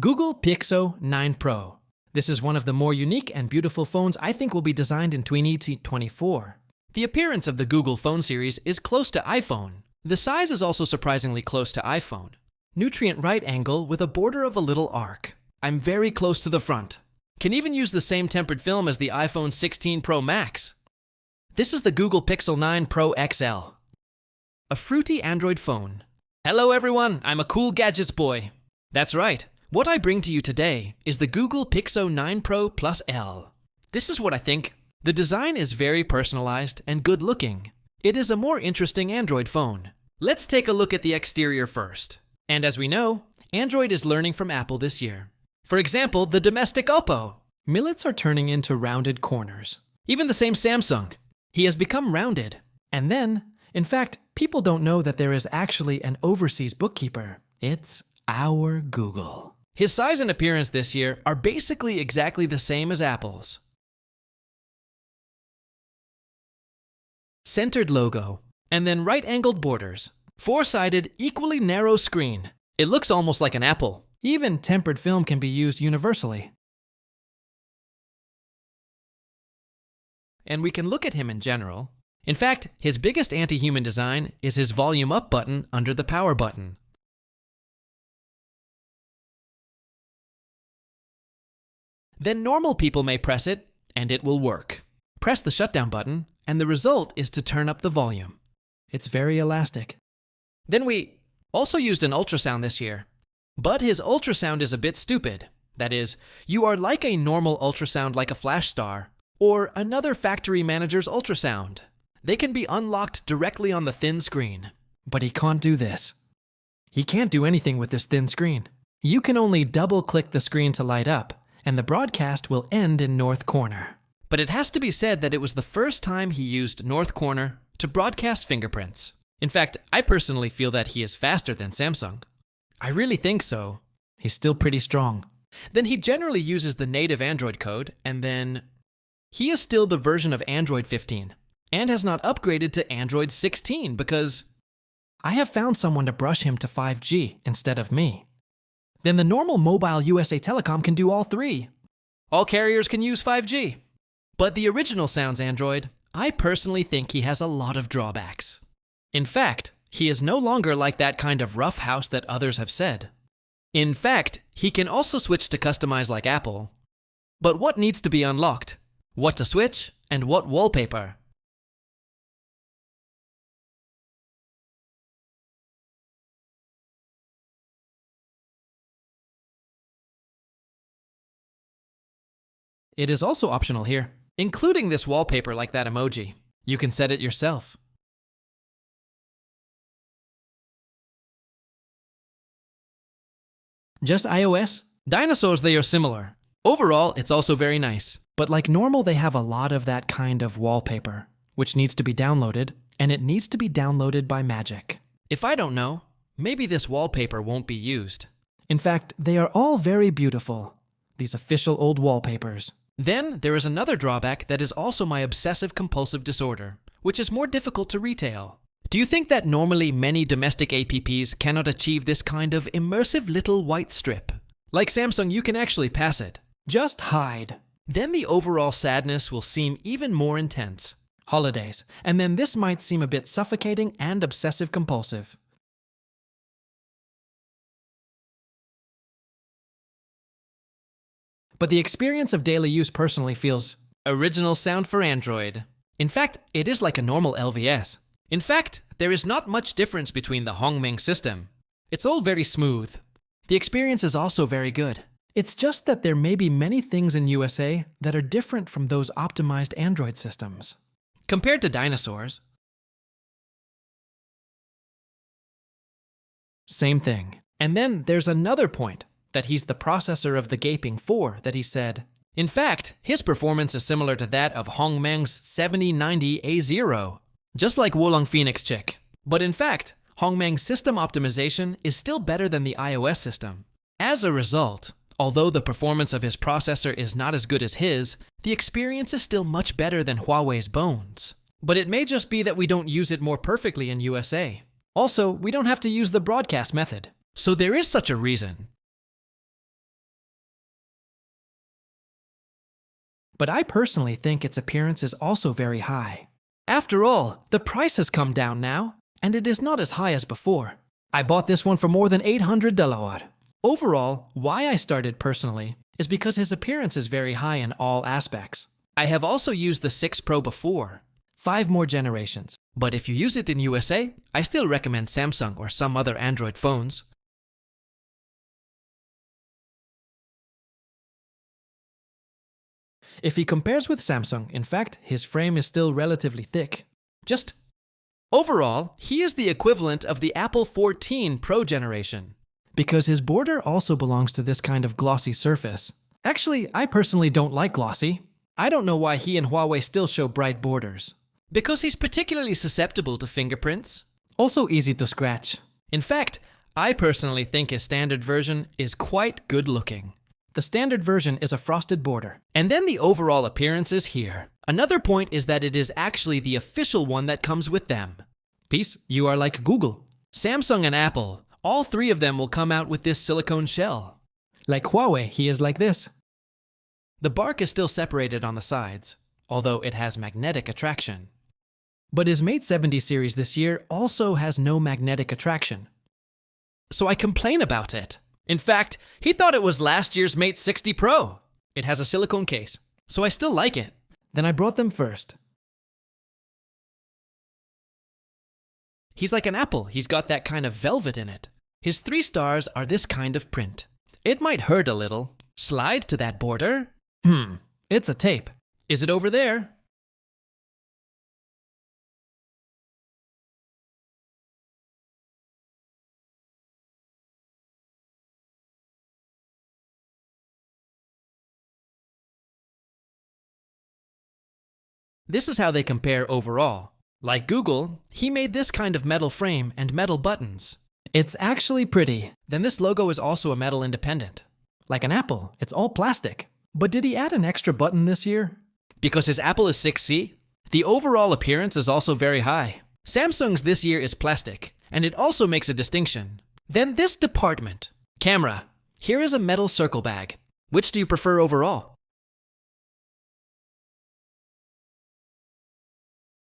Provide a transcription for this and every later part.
Google Pixel 9 Pro. This is one of the more unique and beautiful phones I think will be designed in 2024. The appearance of the Google phone series is close to iPhone. The size is also surprisingly close to iPhone. Nutrient right angle with a border of a little arc. I'm very close to the front. Can even use the same tempered film as the iPhone 16 Pro Max. This is the Google Pixel 9 Pro XL. A fruity Android phone. Hello everyone, I'm a cool gadgets boy. That's right. What I bring to you today is the Google Pixel 9 Pro Plus L. This is what I think. The design is very personalized and good looking. It is a more interesting Android phone. Let's take a look at the exterior first. And as we know, Android is learning from Apple this year. For example, the domestic Oppo. Millets are turning into rounded corners. Even the same Samsung. He has become rounded. And then, in fact, people don't know that there is actually an overseas bookkeeper. It's our Google. His size and appearance this year are basically exactly the same as Apple's. Centered logo, and then right-angled borders. Four-sided, equally narrow screen. It looks almost like an Apple. Even tempered film can be used universally. And we can look at him in general. In fact, his biggest anti-human design is his volume up button under the power button. Then normal people may press it, and it will work. Press the shutdown button, and the result is to turn up the volume. It's very elastic. Then we also used an ultrasound this year. But his ultrasound is a bit stupid. That is, you are like a normal ultrasound like a Flash Star, or another factory manager's ultrasound. They can be unlocked directly on the thin screen. But he can't do this. He can't do anything with this thin screen. You can only double-click the screen to light up, and the broadcast will end in north corner. But it has to be said that it was the first time he used north corner to broadcast fingerprints. In fact, I personally feel that he is faster than Samsung. I really think so. He's still pretty strong. Then he generally uses the native Android code, and then he is still the version of Android 15, and has not upgraded to Android 16 because I have found someone to brush him to 5G instead of me. Then the normal mobile USA Telecom can do all three. All carriers can use 5G. But the original Sounds Android, I personally think he has a lot of drawbacks. In fact, he is no longer like that kind of rough house that others have said. In fact, he can also switch to customize like Apple. But what needs to be unlocked? What to switch? And what wallpaper? It is also optional here, including this wallpaper like that emoji. You can set it yourself. Just iOS? Dinosaurs, they are similar. Overall, it's also very nice. But like normal, they have a lot of that kind of wallpaper, which needs to be downloaded, and it needs to be downloaded by magic. If I don't know, maybe this wallpaper won't be used. In fact, they are all very beautiful, these official old wallpapers. Then there is another drawback that is also my obsessive-compulsive disorder, which is more difficult to retail. Do you think that normally many domestic apps cannot achieve this kind of immersive little white strip? Like Samsung, you can actually pass it. Just hide. Then the overall sadness will seem even more intense. Holidays. And then this might seem a bit suffocating and obsessive-compulsive. But the experience of daily use personally feels original sound for Android. In fact, it is like a normal LVS. In fact, there is not much difference between the Hongmeng system. It's all very smooth. The experience is also very good. It's just that there may be many things in USA that are different from those optimized Android systems. Compared to dinosaurs, same thing. And then there's another point, that he's the processor of the Gaping 4 that he said. In fact, his performance is similar to that of Hongmeng's 7090 A0, just like Wolong Phoenix Chick. But in fact, Hongmeng's system optimization is still better than the iOS system. As a result, although the performance of his processor is not as good as his, the experience is still much better than Huawei's Bones. But it may just be that we don't use it more perfectly in USA. Also, we don't have to use the broadcast method. So there is such a reason. but I personally think its appearance is also very high. After all, the price has come down now, and it is not as high as before. I bought this one for more than $800. Overall, why I started personally is because his appearance is very high in all aspects. I have also used the 6 Pro before, 5 more generations, but if you use it in USA, I still recommend Samsung or some other Android phones. If he compares with Samsung, in fact, his frame is still relatively thick. Overall, he is the equivalent of the Apple 14 Pro generation, because his border also belongs to this kind of glossy surface. Actually, I personally don't like glossy. I don't know why he and Huawei still show bright borders. Because he's particularly susceptible to fingerprints. Also easy to scratch. In fact, I personally think his standard version is quite good looking. The standard version is a frosted border. And then the overall appearance is here. Another point is that it is actually the official one that comes with them. Peace, you are like Google. Samsung and Apple, all 3 of them will come out with this silicone shell. Like Huawei, he is like this. The bark is still separated on the sides, although it has magnetic attraction. But his Mate 70 series this year also has no magnetic attraction. So I complain about it. In fact, he thought it was last year's Mate 60 Pro. It has a silicone case, so I still like it. Then I brought them first. He's like an apple, he's got that kind of velvet in it. His 3 stars are this kind of print. It might hurt a little. Slide to that border. It's a tape. Is it over there? This is how they compare overall. Like Google, he made this kind of metal frame and metal buttons. It's actually pretty. Then this logo is also a metal independent. Like an Apple, it's all plastic. But did he add an extra button this year? Because his Apple is 6C, the overall appearance is also very high. Samsung's this year is plastic, and it also makes a distinction. Then this department. Camera. Here is a metal circle bag. Which do you prefer overall?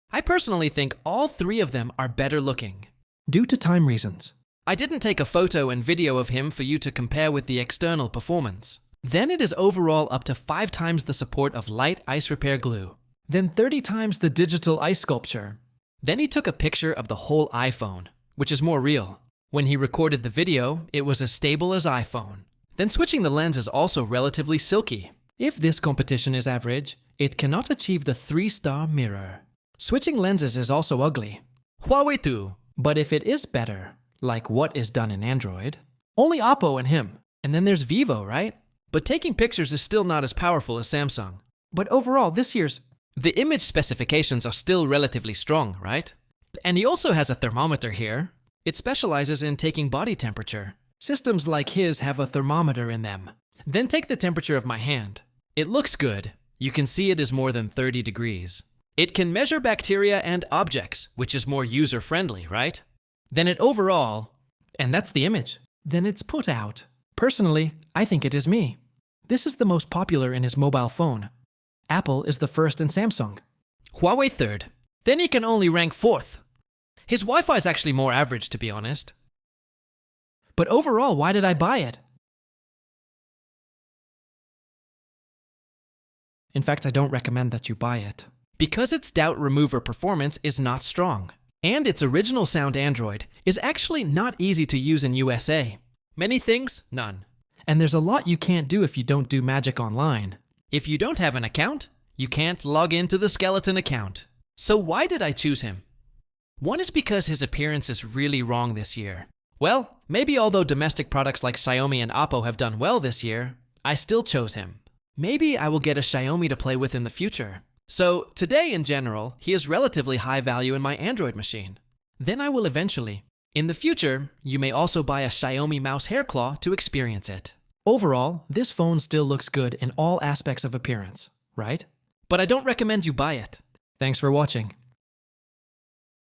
I personally think all 3 of them are better looking. Due to time reasons. I didn't take a photo and video of him for you to compare with the external performance. Then it is overall up to 5 times the support of light ice repair glue. Then 30 times the digital ice sculpture. Then he took a picture of the whole iPhone, which is more real. When he recorded the video, it was as stable as iPhone. Then switching the lens is also relatively silky. If this competition is average, it cannot achieve the 3-star mirror. Switching lenses is also ugly. Huawei too. But if it is better, like what is done in Android, only Oppo and him. And then there's Vivo, right? But taking pictures is still not as powerful as Samsung. But overall, this year's... The image specifications are still relatively strong, right? And he also has a thermometer here. It specializes in taking body temperature. Systems like his have a thermometer in them. Then take the temperature of my hand. It looks good. You can see it is more than 30 degrees. It can measure bacteria and objects, which is more user-friendly, right? Then it overall... And that's the image. Then it's put out. Personally, I think it is me. This is the most popular in his mobile phone. Apple is the first in Samsung. Huawei third. Then he can only rank 4th. His Wi-Fi is actually more average, to be honest. But overall, why did I buy it? In fact, I don't recommend that you buy it. Because its doubt remover performance is not strong. And its original sound Android is actually not easy to use in USA. Many things, none. And there's a lot you can't do if you don't do Magic Online. If you don't have an account, you can't log into the skeleton account. So why did I choose him? One is because his appearance is really wrong this year. Well, maybe although domestic products like Xiaomi and Oppo have done well this year, I still chose him. Maybe I will get a Xiaomi to play with in the future. So today in general, he is relatively high value in my Android machine. Then I will eventually. In the future, you may also buy a Xiaomi mouse hair claw to experience it. Overall, this phone still looks good in all aspects of appearance, right? But I don't recommend you buy it. Thanks for watching.